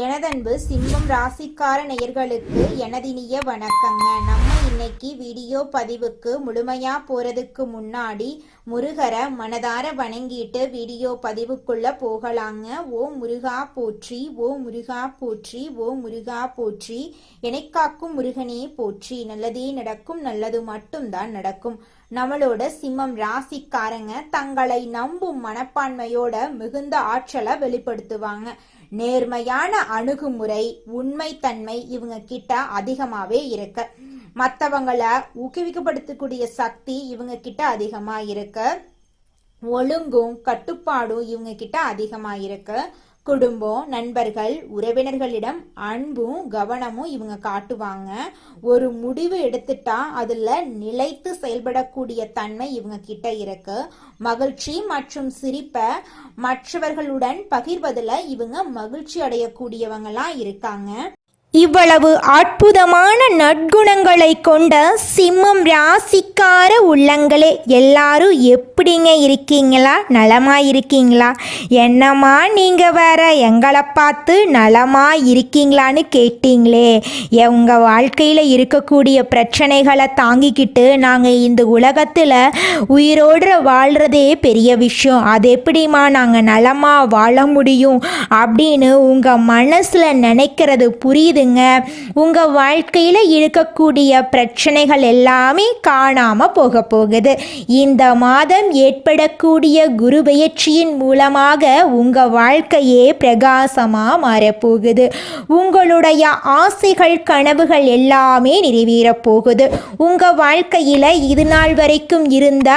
எனதன்பு சிம்மம் ராசிக்கார நேயர்களுக்கு எனதினிய வணக்கங்க. நம்ம இன்னைக்கு வீடியோ பதிவுக்கு முழுமையா போறதுக்கு முன்னாடி முருகரை மனதார வணங்கிட்டு வீடியோ பதிவுக்குள்ள போகலாங்க. ஓ முருகா போற்றி, ஓ முருகா போற்றி, ஓ முருகா போற்றி, எனைக்காக்கும் முருகனே போற்றி. நல்லதே நடக்கும், நல்லது மட்டும்தான் நடக்கும். நம்மளோட சிம்மம் ராசிக்காரங்க தங்களை நம்பும் மனப்பான்மையோட மிகுந்த ஆற்றலை வெளிப்படுத்துவாங்க. நேர்மையான அணுகுமுறை, உண்மைத்தன்மை இவங்க கிட்ட அதிகமாவே இருக்கு. மற்றவங்களை ஊக்குவிக்கப்படுத்தக்கூடிய சக்தி இவங்க கிட்ட அதிகமா இருக்கு. ஒழுங்கும் கட்டுப்பாடும் இவங்க கிட்ட அதிகமா இருக்கு. குடும்பம், நண்பர்கள், உறவினர்களிடம் அன்பும் கவனமும் இவங்க காட்டுவாங்க. ஒரு முடிவு எடுத்துட்டா அதுல நிலைத்து செயல்படக்கூடிய தன்மை இவங்க கிட்ட இருக்கு. மகிழ்ச்சி மற்றும் சிரிப்பை மற்றவர்களுடன் பகிர்வதில் இவங்க மகிழ்ச்சி அடையக்கூடியவங்களா இருக்காங்க. இவ்வளவு அற்புதமான நற்குணங்களை கொண்ட சிம்மம் ராசிக்கார உள்ளங்களே, எல்லாரும் எப்படிங்க இருக்கீங்களா? நலமா இருக்கீங்களா? என்னம்மா நீங்கள் வேற எங்களை பார்த்து நலமா இருக்கீங்களான்னு கேட்டீங்களே. உங்கள் வாழ்க்கையில் இருக்கக்கூடிய பிரச்சனைகளை தாங்கிக்கிட்டு நாங்கள் இந்த உலகத்தில் உயிரோடு வாழ்கிறதே பெரிய விஷயம். அது எப்படிம்மா நாங்கள் நலமாக வாழ முடியும் அப்படின்னு உங்கள் மனசில் நினைக்கிறது புரியுது. உங்க வாழ்க்கையில இருக்கக்கூடிய பிரச்சனைகள் எல்லாமே காணாம போக போகுது. இந்த மாதம் ஏற்படக்கூடிய குரு பெயர்ச்சியின் மூலமாக உங்க வாழ்க்கையே பிரகாசமா மாறப்போகுது. உங்களுடைய ஆசைகள் கனவுகள் எல்லாமே நிறைவேற போகுது. உங்க வாழ்க்கையில இது நாள் வரைக்கும் இருந்த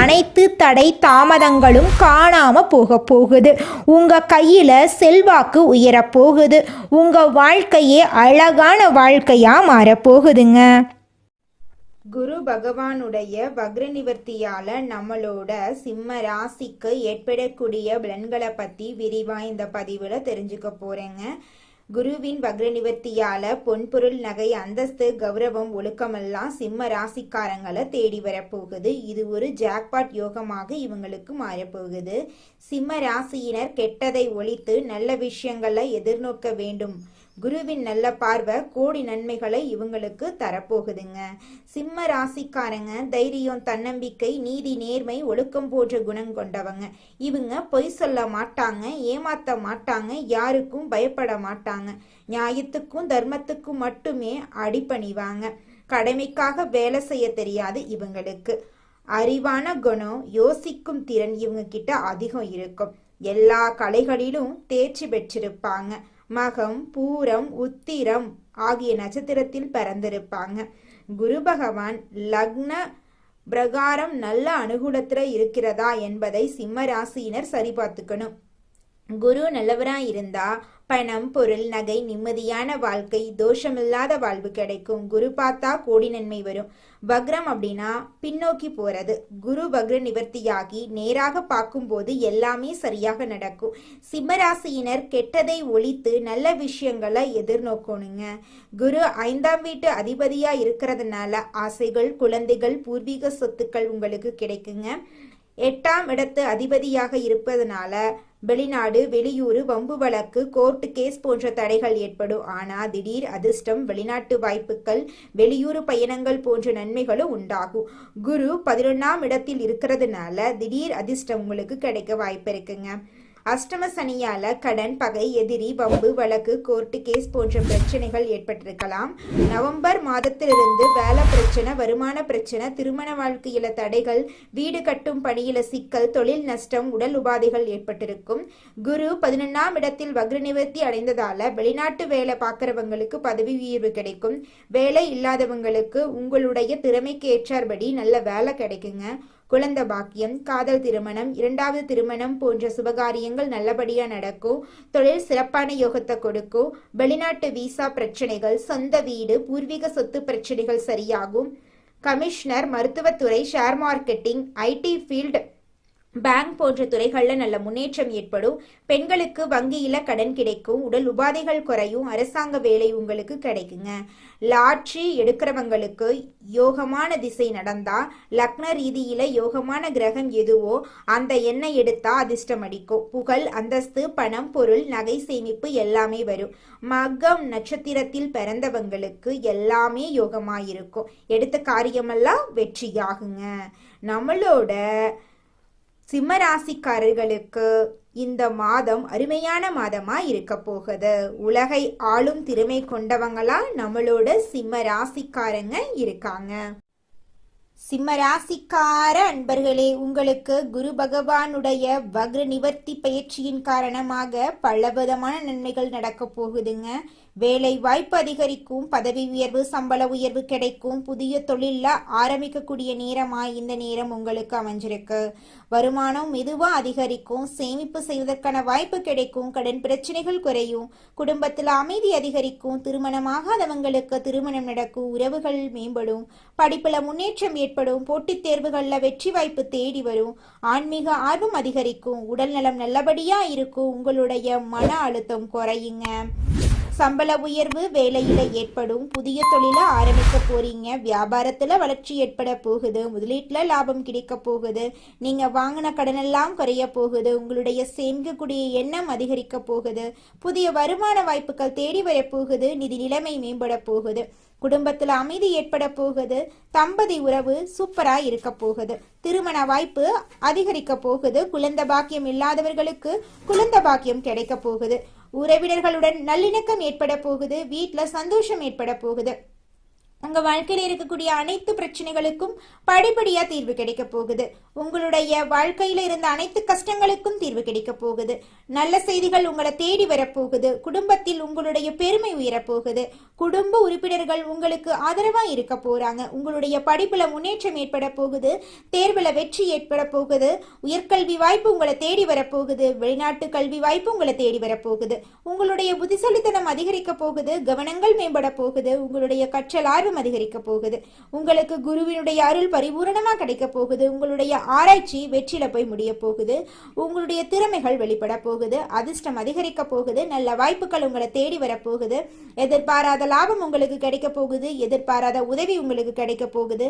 அனைத்து தடை தாமதங்களும் காணாம போக போகுது. உங்க கையில செல்வாக்கு உயரப்போகுது. உங்க வாழ்க்கையே அழகான வாழ்க்கையா மாறப்போகுதுங்க. குரு பகவானுடைய வக்ர நிவர்த்தியால நம்மளோட சிம்ம ராசிக்கு ஏற்படக்கூடிய பலன்களை பத்தி விரிவா இந்த பதிவுல தெரிஞ்சுக்க போறேங்க. குருவின் வக்ர நிவர்த்தியால பொன்பொருள், நகை, அந்தஸ்து, கௌரவம், ஒழுக்கமெல்லாம் சிம்ம ராசிக்காரங்களை தேடி வரப்போகுது. இது ஒரு ஜாக்பாட் யோகமாக இவங்களுக்கு மாறப்போகுது. சிம்ம ராசியினர் கெட்டதை ஒழித்து நல்ல விஷயங்களை எதிர்நோக்க வேண்டும். குருவின் நல்ல பார்வை கோடி நன்மைகளை இவங்களுக்கு தரப்போகுதுங்க. சிம்ம ராசிக்காரங்க தைரியம், தன்னம்பிக்கை, நீதி, நேர்மை, ஒழுக்கம் போன்ற குணம் கொண்டவங்க. இவங்க பொய் சொல்ல மாட்டாங்க, ஏமாத்த மாட்டாங்க, யாருக்கும் பயப்பட மாட்டாங்க. நியாயத்துக்கும் தர்மத்துக்கும் மட்டுமே அடிபணிவாங்க. கடமைக்காக வேலை செய்ய தெரியாது இவங்களுக்கு. அறிவான குணம், யோசிக்கும் திறன் இவங்க கிட்ட அதிகம் இருக்கும். எல்லா கலைகளிலும் தேர்ச்சி பெற்றிருப்பாங்க. மகம், பூரம், உத்திரம் ஆகிய நட்சத்திரத்தில் பிறந்திருப்பாங்க. குரு பகவான் லக்ன பிரகாரம் நல்ல அனுகூலத்துல இருக்கிறதா என்பதை சிம்ம ராசியினர் சரி பார்த்துக்கணும். குரு நல்லவரா இருந்தா பணம், பொருள், நகை, நிம்மதியான வாழ்க்கை, தோஷமில்லாத வாழ்வு கிடைக்கும். குரு பார்த்தா கோடி நன்மை வரும். வக்ரம் அப்படின்னா பின்னோக்கி போறது. குரு வக்ர நிவர்த்தியாகி நேராக பார்க்கும்போது எல்லாமே சரியாக நடக்கும். சிம்மராசியினர் கெட்டதை ஒழித்து நல்ல விஷயங்களை எதிர்நோக்கணுங்க. குரு 5ஆம் வீட்டு அதிபதியா இருக்கிறதுனால ஆசைகள், குழந்தைகள், பூர்வீக சொத்துக்கள் உங்களுக்கு கிடைக்குங்க. 8ஆம் இடத்து அதிபதியாக இருப்பதனால வெளிநாடு, வெளியூர், வம்பு வழக்கு, கோர்ட்டு கேஸ் போன்ற தடைகள் ஏற்படும். ஆனா திடீர் அதிர்ஷ்டம், வெளிநாட்டு வாய்ப்புகள், வெளியூர் பயணங்கள் போன்ற நன்மைகளும் உண்டாகும். குரு 11ஆம் இடத்தில் இருக்கிறதுனால திடீர் அதிர்ஷ்டம் உங்களுக்கு கிடைக்க வாய்ப்பு இருக்குங்க. அஷ்டம சனியால கடன், பகை, எதிரி, வம்பு வழக்கு, கோர்ட்டு கேஸ் போன்ற பிரச்சனைகள் ஏற்பட்டிருக்கலாம். நவம்பர் மாதத்திலிருந்து வேலை பிரச்சனை, வருமான பிரச்சனை, திருமண வாழ்க்கையில தடைகள், வீடு கட்டும் பணியில சிக்கல், தொழில் நஷ்டம், உடல் உபாதைகள் ஏற்பட்டிருக்கும். குரு 11ஆம் இடத்தில் வக்ர நிவர்த்தி அடைந்ததால வெளிநாட்டு வேலை பார்க்கறவங்களுக்கு பதவி உயர்வு கிடைக்கும். வேலை இல்லாதவங்களுக்கு உங்களுடைய திறமைக்கு ஏற்றார்படி நல்ல வேலை கிடைக்குங்க. குழந்தை பாக்கியம், காதல் திருமணம், 2வது திருமணம் போன்ற சுபகாரியங்கள் நல்லபடியா நடக்கும். தொழில் சிறப்பான யோகத்தை கொடுக்கும். வெளிநாட்டு விசா பிரச்சனைகள், சொந்த வீடு, பூர்வீக சொத்து பிரச்சனைகள் சரியாகும். கமிஷனர், மருத்துவத்துறை, share marketing, IT field bank போன்ற துறைகளில் நல்ல முன்னேற்றம் ஏற்படும். பெண்களுக்கு வங்கியில கடன் கிடைக்கும். உடல் உபாதைகள் குறையும். அரசாங்க வேலை உங்களுக்கு கிடைக்குங்க. லாட்ரி எடுக்கிறவங்களுக்கு யோகமான திசை நடந்தா, லக்ன ரீதியில யோகமான கிரகம் எதுவோ அந்த எண்ணெய் எடுத்தா அதிர்ஷ்டம் அடிக்கும். புகழ், அந்தஸ்து, பணம், பொருள், நகை சேமிப்பு எல்லாமே வரும். மகம் நட்சத்திரத்தில் பிறந்தவங்களுக்கு எல்லாமே யோகமாயிருக்கும். எடுத்த காரியமெல்லாம் வெற்றியாகுங்க. நம்மளோட சிம்மராசிக்காரர்களுக்கு இந்த மாதம் அருமையான மாதமா இருக்க போகுது. உலகை ஆளும் திறமை கொண்டவங்களா நம்மளோட சிம்ம ராசிக்காரங்க இருக்காங்க. சிம்ம ராசிக்கார அன்பர்களே, உங்களுக்கு குரு பகவானுடைய வக்ர நிவர்த்தி பயிற்சியின் காரணமாக பலவிதமான நன்மைகள் நடக்க போகுதுங்க. வேலை வாய்ப்பு அதிகரிக்கும். பதவி உயர்வு, சம்பள உயர்வு கிடைக்கும். புதிய தொழில ஆரம்பிக்கக்கூடிய நேரமா இந்த நேரம் உங்களுக்கு அமைஞ்சிருக்கு. வருமானம் மெதுவா அதிகரிக்கும். சேமிப்பு செய்வதற்கான வாய்ப்பு கிடைக்கும். கடன் பிரச்சனைகள் குறையும். குடும்பத்தில் அமைதி அதிகரிக்கும். திருமணமாகாதவங்களுக்கு திருமணம் நடக்கும். உறவுகள் மேம்படும். படிப்புல முன்னேற்றம் ஏற்படும். போட்டித் தேர்வுகள்ல வெற்றி வாய்ப்பு தேடி வரும். ஆன்மீக ஆர்வம் அதிகரிக்கும். உடல் நலம் நல்லபடியா இருக்கும். உங்களுடைய மன அழுத்தம் குறையுங்க. சம்பள உயர்வு வேலையில ஏற்படும். புதிய தொழில ஆரம்பிக்க போறீங்க. வியாபாரத்துல வளர்ச்சி ஏற்பட போகுது. முதலீட்டுல லாபம் கிடைக்க போகுது. நீங்க வாங்கின கடனெல்லாம் குறைய போகுது. உங்களுடைய சேமிக்கக்கூடிய எண்ணம் அதிகரிக்க போகுது. புதிய வருமான வாய்ப்புகள் தேடி வர போகுது. நிதி நிலைமை மேம்பட போகுது. குடும்பத்துல அமைதி ஏற்பட போகுது. தம்பதி உறவு சூப்பரா இருக்க போகுது. திருமண வாய்ப்பு அதிகரிக்க போகுது. குழந்தை பாக்கியம் இல்லாதவர்களுக்கு குழந்தை பாக்கியம் கிடைக்க போகுது. உறவினர்களுடன் நல்லிணக்கம் ஏற்பட போகுது. வீட்டுல சந்தோஷம் ஏற்பட போகுது. உங்க வாழ்க்கையில இருக்கக்கூடிய அனைத்து பிரச்சனைகளுக்கும் படிப்படியா தீர்வு கிடைக்க போகுது. உங்களுடைய வாழ்க்கையில இருந்த அனைத்து கஷ்டங்களுக்கும் தீர்வு கிடைக்க போகுது. நல்ல செய்திகள் உங்களை தேடி வரப்போகுது. குடும்பத்தில் உங்களுடைய பெருமை உயரப்போகுது. குடும்ப உறுப்பினர்கள் உங்களுக்கு ஆதரவா இருக்க போறாங்க. உங்களுடைய படிப்புல முன்னேற்றம் ஏற்பட போகுது. தேர்வுல வெற்றி ஏற்பட போகுது. உயர்கல்வி வாய்ப்பு உங்களை தேடி வரப்போகுது. வெளிநாட்டு கல்வி வாய்ப்பு உங்களை தேடி வரப்போகுது. உங்களுடைய புத்திசாலித்தனம் அதிகரிக்க போகுது. கவனங்கள் மேம்பட போகுது. உங்களுடைய கற்றல் ஆர்வம் அதிகரிக்க போகுது. உங்களுக்கு குருவினுடைய அருள் பரிபூரணமா கிடைக்க போகுது. உங்களுடைய ஆராய்ச்சி வெற்றில போய் முடிய போகுது. உங்களுடைய திறமைகள் வெளிப்பட போகுது. அதிர்ஷ்டம் அதிகரிக்க போகுது. நல்ல வாய்ப்புகள் உங்களை தேடி வரப்போகுது. எதிர்பாராத லாபம் உங்களுக்கு கிடைக்க போகுது. எதிர்பாராத உதவி உங்களுக்கு கிடைக்க போகுது.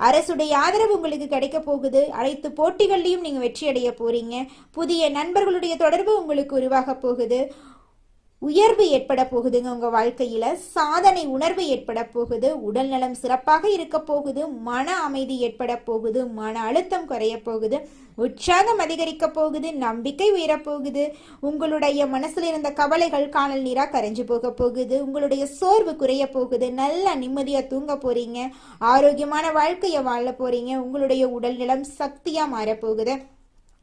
அரசுடைய ஆதரவு உங்களுக்கு கிடைக்க போகுது. அனைத்து போட்டிகள்லையும் நீங்க வெற்றி அடைய போறீங்க. புதிய நண்பர்களுடைய தொடர்பு உங்களுக்கு உருவாக போகுது. உயர்வு ஏற்பட போகுதுங்க. உங்க வாழ்க்கையில சாதனை உணர்வு ஏற்பட போகுது. உடல் நலம் சிறப்பாக இருக்க போகுது. மன அமைதி ஏற்பட போகுது. மன அழுத்தம் குறைய போகுது. உற்சாகம் அதிகரிக்க போகுது. நம்பிக்கை உயரப்போகுது. உங்களுடைய மனசுல இருந்த கவலைகள் காணல் நீரா கரைஞ்சு போக போகுது. உங்களுடைய சோர்வு குறைய போகுது. நல்லா நிம்மதியா தூங்க போறீங்க. ஆரோக்கியமான வாழ்க்கைய வாழ போறீங்க. உங்களுடைய உடல் நலம் சக்தியா மாறப்போகுது.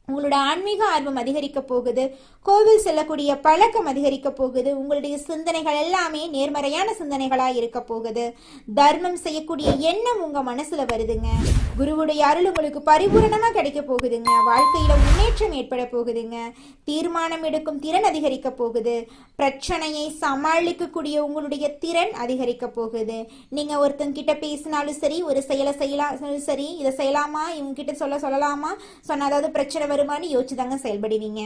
உங்களோட ஆன்மீக ஆர்வம் அதிகரிக்க போகுது. கோவில் செல்லக்கூடிய பழக்கம் அதிகரிக்க போகுது. உங்களுடைய சிந்தனைகள் எல்லாமே நேர்மறையான சிந்தனைகளா இருக்க போகுது. தர்மம் செய்யக்கூடிய எண்ணம் உங்க மனசுல வருதுங்க. குருவுடைய அருள் உங்களுக்கு பரிபூரணமா கிடைக்க போகுதுங்க. வாழ்க்கையில முன்னேற்றம் ஏற்பட போகுதுங்க. தீர்மானம் எடுக்கும் திறன் அதிகரிக்க போகுது. பிரச்சனையை சமாளிக்கக்கூடிய உங்களுடைய திறன் அதிகரிக்க போகுது. நீங்க ஒருத்தங்க கிட்ட பேசினாலும் சரி, ஒரு செயலை செய்யலாம் சரி, இதை செய்யலாமா, இவங்க கிட்ட சொல்லலாமா, சொன்ன அதாவது பிரச்சனை வருமானு யோசிச்சுதாங்க செயல்படுவீங்க.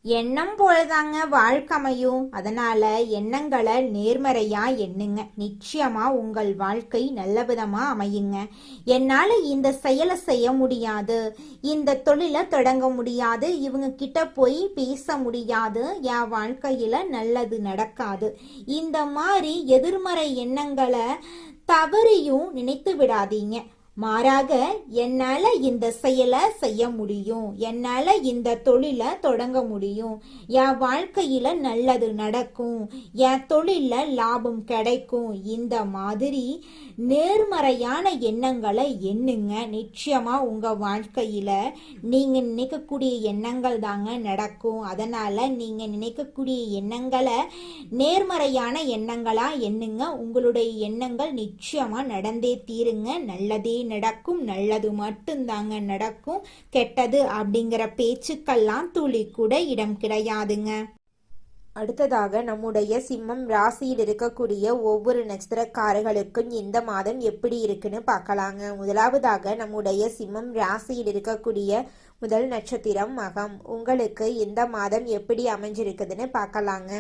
எண்ணம் போலதாங்க வாழ்க்கை அமையும். அதனால எண்ணங்களை நேர்மறையா எண்ணுங்க. நிச்சயமா உங்கள் வாழ்க்கை நல்ல விதமா அமையுங்க. என்னால இந்த செயலை செய்ய முடியாது, இந்த தொழிலை தொடங்க முடியாது, இவங்க கிட்ட போய் பேச முடியாது, என் வாழ்க்கையில நல்லது நடக்காது, இந்த மாதிரி எதிர்மறை எண்ணங்களை தவறியும் நினைத்து விடாதீங்க. மாறாக என்னால இந்த செயலை செய்ய முடியும், என்னால இந்த தொழிலை தொடங்க முடியும், என் வாழ்க்கையில நல்லது நடக்கும், என் தொழில லாபம் கிடைக்கும், இந்த மாதிரி நேர்மறையான எண்ணங்களை எண்ணுங்க. நிச்சயமா உங்க வாழ்க்கையில நீங்க நினைக்கக்கூடிய எண்ணங்கள் தாங்க நடக்கும். அதனால நீங்க நினைக்கக்கூடிய எண்ணங்களை நேர்மறையான எண்ணங்களா எண்ணுங்க. உங்களுடைய எண்ணங்கள் நிச்சயமா நடந்தே தீருங்க. நல்லதே நடக்கும். நல்லது மட்டும்தாங்க நடக்கும். கெட்டது அப்படிங்கிற பேச்சுக்கெல்லாம் துளி கூட இடம் கிடையாதுங்க. அடுத்ததாக நம்முடைய சிம்மம் ராசியில் இருக்கக்கூடிய ஒவ்வொரு நட்சத்திரக்காரர்களுக்கும் இந்த மாதம் எப்படி இருக்குன்னு பார்க்கலாங்க. முதலாவதாக நம்முடைய சிம்மம் ராசியில் இருக்கக்கூடிய முதல் நட்சத்திரம் மகம். உங்களுக்கு இந்த மாதம் எப்படி அமைஞ்சிருக்குதுன்னு பார்க்கலாங்க.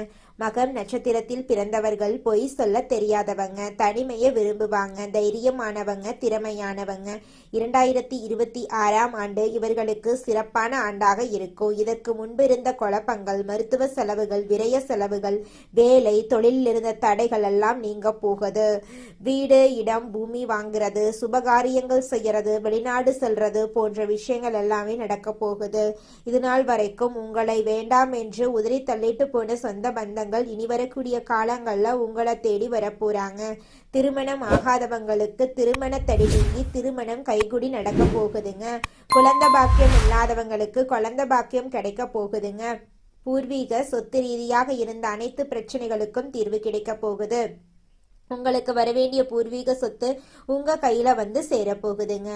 மகம் நட்சத்திரத்தில் பிறந்தவர்கள் பொய் சொல்ல தெரியாதவங்க, தனிமையை விரும்புவாங்க, தைரியமானவங்க, திறமையானவங்க. 2026ஆம் ஆண்டு இவர்களுக்கு சிறப்பான ஆண்டாக இருக்கும். இதற்கு முன்பு இருந்த குழப்பங்கள், மருத்துவ செலவுகள், விரய செலவுகள், வேலை தொழிலில் இருந்த தடைகள் எல்லாம் நீங்க போகுது. வீடு, இடம், பூமி வாங்குறது, சுபகாரியங்கள் செய்யறது, வெளிநாடு செல்றது போன்ற விஷயங்கள் எல்லாமே நடக்க போகுது. இது நாள் வரைக்கும் உங்களை வேண்டாம் என்று உதறி தள்ளிட்டு போன சொந்த பந்தங்கள் இனி வரக்கூடிய காலங்கள்ல உங்களை தேடி வரப்போறாங்க. திருமணம் ஆகாதவங்களுக்கு திருமண தடை நீங்கி திருமணம் கைகூடி நடக்க போகுதுங்க. குழந்தை பாக்கியம் இல்லாதவங்களுக்கு குழந்தை பாக்கியம் கிடைக்க போகுதுங்க. பூர்வீக சொத்து ரீதியாக இருந்த அனைத்து பிரச்சனைகளுக்கும் தீர்வு கிடைக்க போகுது. உங்களுக்கு வரவேண்டிய பூர்வீக சொத்து உங்க கையில வந்து சேரப்போகுதுங்க.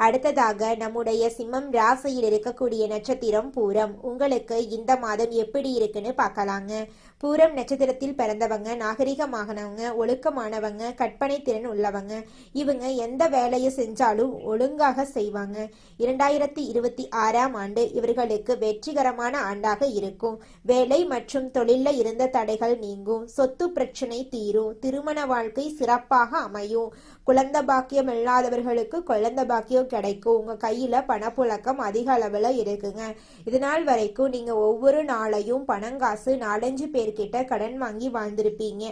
அடுத்ததாக நம்முடைய சிம்மம் ராசியில் இருக்கக்கூடிய நட்சத்திரம் பூரம். உங்களுக்கு இந்த மாதம் எப்படி இருக்குன்னு பார்க்கலாங்க. பூரம் நட்சத்திரத்தில் பிறந்தவங்க நாகரிகமானவங்க, ஒழுக்கமானவங்க, கற்பனை திறன் உள்ளவங்க. இவங்க எந்த வேலையை செஞ்சாலும் ஒழுங்காக செய்வாங்க. 2026ஆம் ஆண்டு இவர்களுக்கு வெற்றிகரமான ஆண்டாக இருக்கும். வேலை மற்றும் தொழில இருந்த தடைகள் நீங்கும். சொத்து பிரச்சனை தீரும். திருமண வாழ்க்கை சிறப்பாக அமையும். குழந்தை பாக்கியம் இல்லாதவர்களுக்கு குழந்தை பாக்கியம் கிடைக்கும். உங்க கையில பணப்புழக்கம் அதிக அளவுல இருக்குங்க. இதனால் வரைக்கும் நீங்க ஒவ்வொரு நாளையும் பணங்காசு 4-5 பேர்கிட்ட கடன் வாங்கி வாழ்ந்திருப்பீங்க.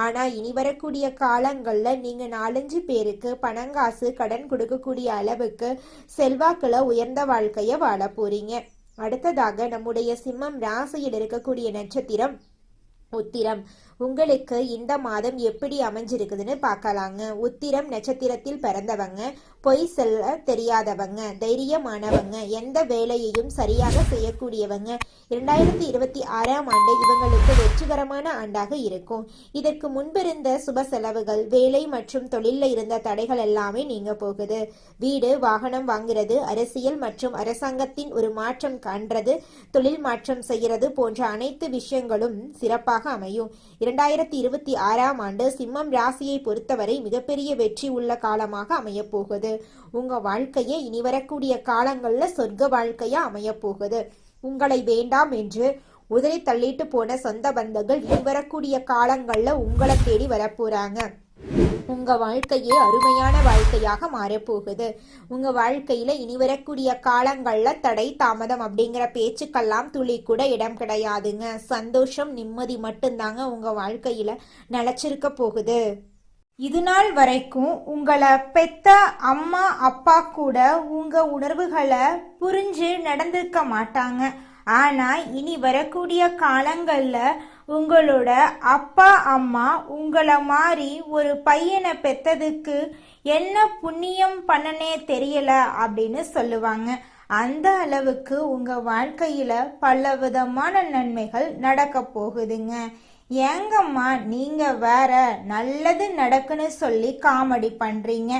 ஆனா இனி வரக்கூடிய காலங்கள்ல நீங்க 4-5 பேருக்கு பணங்காசு கடன் கொடுக்கக்கூடிய அளவுக்கு செல்வாக்குல உயர்ந்த வாழ்க்கைய வாழ போறீங்க. அடுத்ததாக நம்முடைய சிம்மம் ராசியில் இருக்கக்கூடிய நட்சத்திரம் உத்திரம். உங்களுக்கு இந்த மாதம் எப்படி அமைஞ்சிருக்குதுன்னு பார்க்கலாங்க. உத்திரம் நட்சத்திரத்தில் பிறந்தவங்க பொய் சொல்ல தெரியாதவங்க, தைரியமானவங்க, எந்த வேலையையும் சரியாக செய்யக்கூடியவங்க. 2026ஆம் ஆண்டு இவங்களுக்கு வெற்றிகரமான ஆண்டாக இருக்கும். இதற்கு முன்பிருந்த சுப செலவுகள், வேலை மற்றும் தொழிலில் இருந்த தடைகள் எல்லாமே நீங்க போகுது. வீடு, வாகனம் வாங்குறது, அரசியல் மற்றும் அரசாங்கத்தின் ஒரு மாற்றம் காண்றது, தொழில் மாற்றம் செய்யறது போன்ற அனைத்து விஷயங்களும் சிறப்பாக அமையும். 2026ஆம் ஆண்டு சிம்மம் ராசியை பொறுத்தவரை மிகப்பெரிய வெற்றி உள்ள காலமாக அமைய போகுது. உங்க வாழ்க்கையை இனி வரக்கூடிய காலங்கள்ல சொர்க்க வாழ்க்கையா அமைய போகுது. உங்களை வேண்டாம் என்று உதறி தள்ளிட்டு போன சொந்த பந்தங்கள் இனி வரக்கூடிய காலங்கள்ல உங்களை தேடி வரப்போறாங்க. உங்க வாழ்க்கையே அருமையான வாழ்க்கையாக மாறப்போகுது. உங்க வாழ்க்கையில இனி வரக்கூடிய காலங்கள்ல தடை தாமதம் அப்படிங்கிற பேச்சுக்கெல்லாம் துளி கூட இடம் கிடையாதுங்க. சந்தோஷம், நிம்மதி மட்டும்தாங்க உங்க வாழ்க்கையில நிலைச்சிருக்க போகுது. இது நாள் வரைக்கும் உங்களை பெத்த அம்மா அப்பா கூட உங்க உணர்வுகளை புரிஞ்சு நடந்திருக்க மாட்டாங்க. ஆனா இனி வரக்கூடிய காலங்கள்ல உங்களோட அப்பா அம்மா உங்களை மாதிரி ஒரு பையனை பெத்ததுக்கு என்ன புண்ணியம் பண்ணனே தெரியல அப்படின்னு சொல்லுவாங்க. அந்த அளவுக்கு உங்க வாழ்க்கையில பல விதமான நன்மைகள் நடக்க போகுதுங்க. ஏங்கம்மா நீங்க வேற நல்லது நடக்குன்னு சொல்லி காமெடி பண்றீங்க.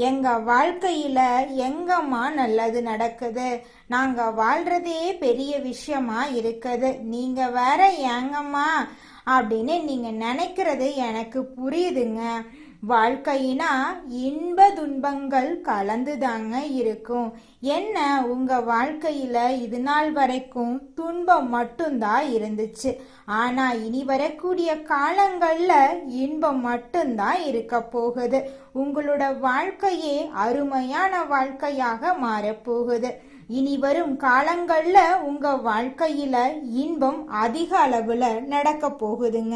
எங்க வாழ்க்கையில எங்கம்மா நல்லது நடக்குது? நாங்க வாழ்றதே பெரிய விஷயமா இருக்குது. நீங்க வேற ஏங்கம்மா அப்படின்னு நீங்க நினைக்கிறது எனக்கு புரியுதுங்க. வாழ்க்கையினா இன்ப துன்பங்கள் கலந்துதாங்க இருக்கும். என்ன உங்க வாழ்க்கையில இது நாள் வரைக்கும் துன்பம் மட்டும்தான் இருந்துச்சு. ஆனா இனி வரக்கூடிய காலங்கள்ல இன்பம் மட்டும்தான் இருக்க போகுது. உங்களோட வாழ்க்கையே அருமையான வாழ்க்கையாக மாறப்போகுது. இனி வரும் காலங்கள்ல உங்க வாழ்க்கையில இன்பம் அதிக அளவுல நடக்க போகுதுங்க.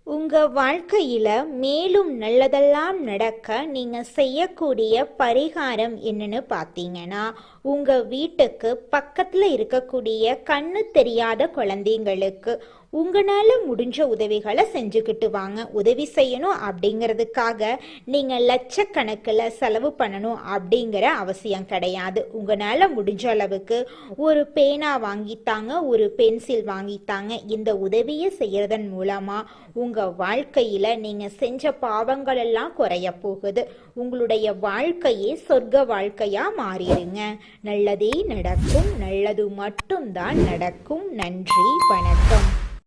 உங்க வாழ்க்கையில மேலும் நல்லதெல்லாம் நடக்க நீங்க செய்யக்கூடிய பரிகாரம் என்னன்னு பார்த்தீங்கன்னா, உங்க வீட்டுக்கு பக்கத்துல இருக்கக்கூடிய கண்ணு தெரியாத குழந்தைங்களுக்கு உங்களால முடிஞ்ச உதவிகளை செஞ்சுக்கிட்டு வாங்க. உதவி செய்யணும் அப்படிங்கிறதுக்காக நீங்க லட்சக்கணக்கில் செலவு பண்ணணும் அப்படிங்கிற அவசியம் கிடையாது. உங்களால முடிஞ்ச அளவுக்கு ஒரு பேனா வாங்கித்தாங்க, ஒரு பென்சில் வாங்கித்தாங்க. இந்த உதவியை செய்யறதன் மூலமா உங்க வாழ்க்கையில நீங்க செஞ்ச பாவங்கள் எல்லாம் குறைய போகுது. உங்களுடைய வாழ்க்கையே சொர்க்க வாழ்க்கையா மாறிடுங்க. நல்லதே நடக்கும். நல்லது மட்டும்தான் நடக்கும். நன்றி, வணக்கம்.